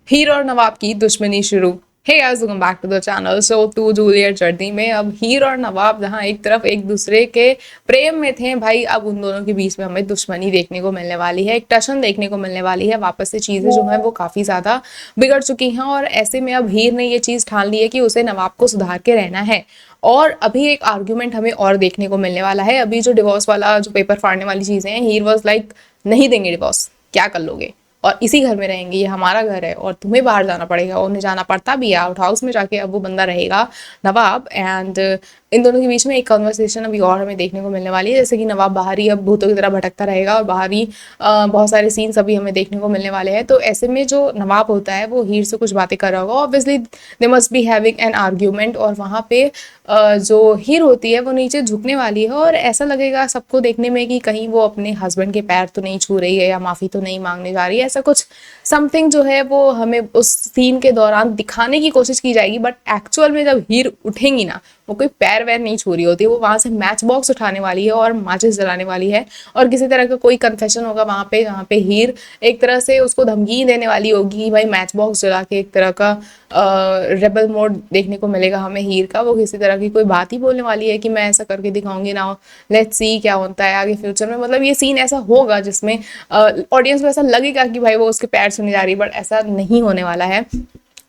हीर और नवाब की दुश्मनी शुरू। Hey guys, welcome back to the channel. So to Juliet journey में अब हीर और नवाब जहाँ एक तरफ एक दूसरे के प्रेम में थे भाई, अब उन दोनों के बीच में हमें दुश्मनी देखने को मिलने वाली है, एक टशन देखने को मिलने वाली है। वापस से चीजें जो है वो काफी ज्यादा बिगड़ चुकी हैं और ऐसे में अब हीर ने ये चीज ठान ली है कि उसे नवाब को सुधार के रहना है। और अभी एक आर्ग्यूमेंट हमें और देखने को मिलने वाला है। अभी जो डिवोर्स वाला जो पेपर फाड़ने वाली चीजें हैं, हीर वॉज लाइक नहीं देंगे डिवोर्स, क्या कर लोगे, और इसी घर में रहेंगे, ये हमारा घर है और तुम्हें बाहर जाना पड़ेगा। और उन्हें जाना पड़ता भी है, आउट हाउस में जाके अब वो बंदा रहेगा नवाब। एंड इन दोनों के बीच में एक कन्वर्सेशन अभी और हमें देखने को मिलने वाली है, जैसे कि नवाब बाहर ही अब भूतों की तरह भटकता रहेगा और बाहर ही बहुत सारे सीन्स अभी हमें देखने को मिलने वाले हैं। तो ऐसे में जो नवाब होता है वो हीर से कुछ बातें कर रहा होगा, obviously they must be having an argument. और वहाँ पे जो हीर होती है वो नीचे झुकने वाली है और ऐसा लगेगा सबको देखने में कि कहीं वो अपने हस्बैंड के पैर तो नहीं छू रही है या माफ़ी तो नहीं मांगने जा रही है, ऐसा कुछ समथिंग जो है वो हमें उस सीन के दौरान दिखाने की कोशिश की जाएगी। बट एक्चुअल में जब हीर उठेंगी ना, वो कोई पैर वैर नहीं छू रही होती है, वो वहां से मैच बॉक्स उठाने वाली है और माचिस जलाने वाली है। और किसी तरह का कोई कन्फेशन होगा वहां पे, जहाँ पे हीर एक तरह से उसको धमकी देने वाली होगी कि भाई मैच बॉक्स जला के, एक तरह का रेबल मोड देखने को मिलेगा हमें हीर का। वो किसी तरह की कोई बात ही बोलने वाली है कि मैं ऐसा करके दिखाऊंगी ना, लेट्स सी क्या होता है आगे फ्यूचर में। मतलब ये सीन ऐसा होगा जिसमें ऑडियंस को ऐसा लगेगा कि भाई वो उसके पैर छूने जा रही है, बट ऐसा नहीं होने वाला है।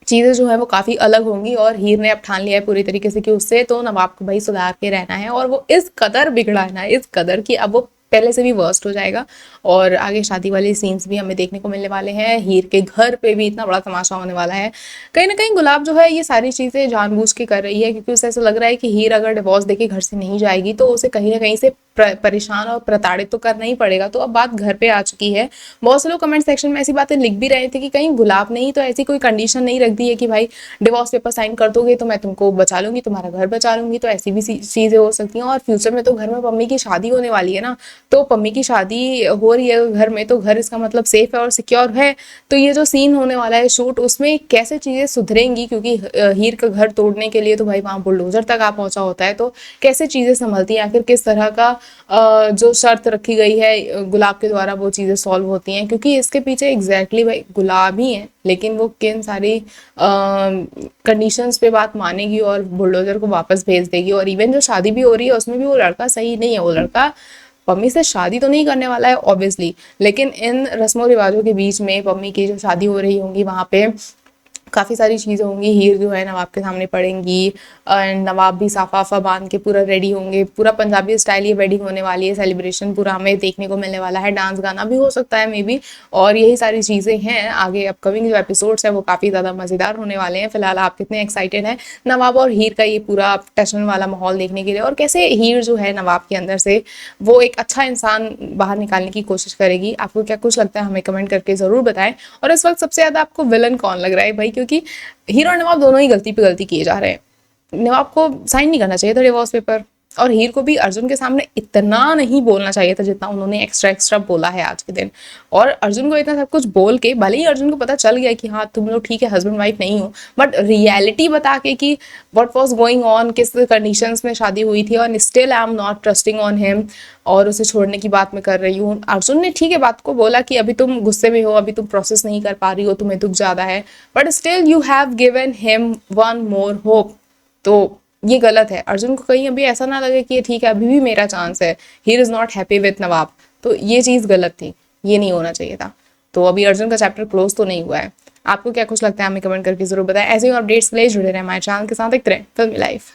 चीज़ें जो है वो काफ़ी अलग होंगी और हीर ने अब ठान लिया है पूरी तरीके से कि उससे तो नवाब को भाई सुधार के रहना है। और वो इस कदर बिगड़ा है ना, इस कदर कि अब वो पहले से भी वर्स्ट हो जाएगा। और आगे शादी वाले सीन्स भी हमें देखने को मिलने वाले हैं। हीर के घर पे भी इतना बड़ा तमाशा होने वाला है। कहीं ना कहीं गुलाब जो है ये सारी चीज़ें जानबूझ के कर रही है, क्योंकि उसे ऐसा लग रहा है कि हीर अगर डिवोर्स देके घर से नहीं जाएगी तो उसे कहीं ना कहीं से परेशान और प्रताड़ित तो करना ही पड़ेगा। तो अब बात घर पे आ चुकी है। बहुत से लोग कमेंट सेक्शन में ऐसी बातें लिख भी रहे थे कि कहीं गुलाब ने ही तो ऐसी कोई कंडीशन नहीं रख दी है कि भाई डिवोर्स पेपर साइन कर दोगे तो मैं तुमको बचा लूंगी, तुम्हारा घर बचा लूंगी। तो ऐसी भी चीजें हो सकती हैं। और फ्यूचर में तो घर में पम्मी की शादी होने वाली है ना, तो पम्मी की शादी हो रही है घर में, तो घर इसका मतलब सेफ है और सिक्योर है। तो ये जो सीन होने वाला है शूट, उसमें कैसे चीजें सुधरेंगी, क्योंकि हीर का घर तोड़ने के लिए तो भाई वहां बुलडोजर तक आ पहुंचा होता है। तो कैसे चीजें संभलती हैं, आखिर किस तरह का जो शर्त रखी गई है गुलाब के द्वारा वो चीज़ें सॉल्व होती हैं, क्योंकि इसके पीछे एग्जैक्टली भाई गुलाब ही है। लेकिन वो किन सारी कंडीशंस पे बात मानेगी और बुलडोजर को वापस भेज देगी। और इवन जो शादी भी हो रही है उसमें भी वो लड़का सही नहीं है। वो लड़का पम्मी से शादी तो नहीं करने वाला है ऑब्वियसली, लेकिन इन रस्मों रिवाजों के बीच में पम्मी की जो शादी हो रही होंगी वहाँ पे काफ़ी सारी चीज़ें होंगी। हीर जो है नवाब के सामने पड़ेंगी एंड नवाब भी साफा वाफा बांध के पूरा रेडी होंगे। पूरा पंजाबी स्टाइल ये वेडिंग होने वाली है, सेलिब्रेशन पूरा हमें देखने को मिलने वाला है। डांस गाना भी हो सकता है मे बी। और यही सारी चीज़ें हैं। आगे अपकमिंग जो एपिसोड्स है वो काफ़ी ज़्यादा मज़ेदार होने वाले हैं। फिलहाल आप कितने एक्साइटेड हैं नवाब और हीर का ये पूरा टशन वाला माहौल देखने के लिए, और कैसे हीर जो है नवाब के अंदर से वो एक अच्छा इंसान बाहर निकालने की कोशिश करेगी। आपको क्या कुछ लगता है हमें कमेंट करके ज़रूर बताएं। और इस वक्त सबसे ज़्यादा आपको विलन कौन लग रहा है भाई, क्योंकि हीरो और नवाब दोनों ही गलती पे गलती किए जा रहे हैं। नवाब को साइन नहीं करना चाहिए था डिवोर्स पेपर, और हीर को भी अर्जुन के सामने इतना नहीं बोलना चाहिए था जितना उन्होंने एक्स्ट्रा एक्स्ट्रा बोला है आज के दिन। और अर्जुन को इतना सब कुछ बोल के, भले ही अर्जुन को पता चल गया कि हाँ तुम लोग ठीक है हस्बैंड वाइफ नहीं हो, बट रियलिटी बता के कि व्हाट वाज गोइंग ऑन, किस कंडीशंस में शादी हुई थी, और still I am not trusting on him, और उसे छोड़ने की बात मैं कर रही हूँ। अर्जुन ने ठीक है बात को बोला कि अभी तुम गुस्से में हो, अभी तुम प्रोसेस नहीं कर पा रही हो, तुम्हें दुख ज़्यादा है, but still you have given him one more hope. तो ये गलत है। अर्जुन को कहीं अभी ऐसा ना लगे कि ठीक है अभी भी मेरा चांस है, he is not happy with Nawab. तो ये चीज़ गलत थी, ये नहीं होना चाहिए था। तो अभी अर्जुन का चैप्टर क्लोज तो नहीं हुआ है। आपको क्या कुछ लगता है हमें कमेंट करके जरूर बताएं। ऐसे ही अपडेट्स के लिए जुड़े रहे हमारे चैनल के साथ, देखते रहें फिल्मी लाइफ।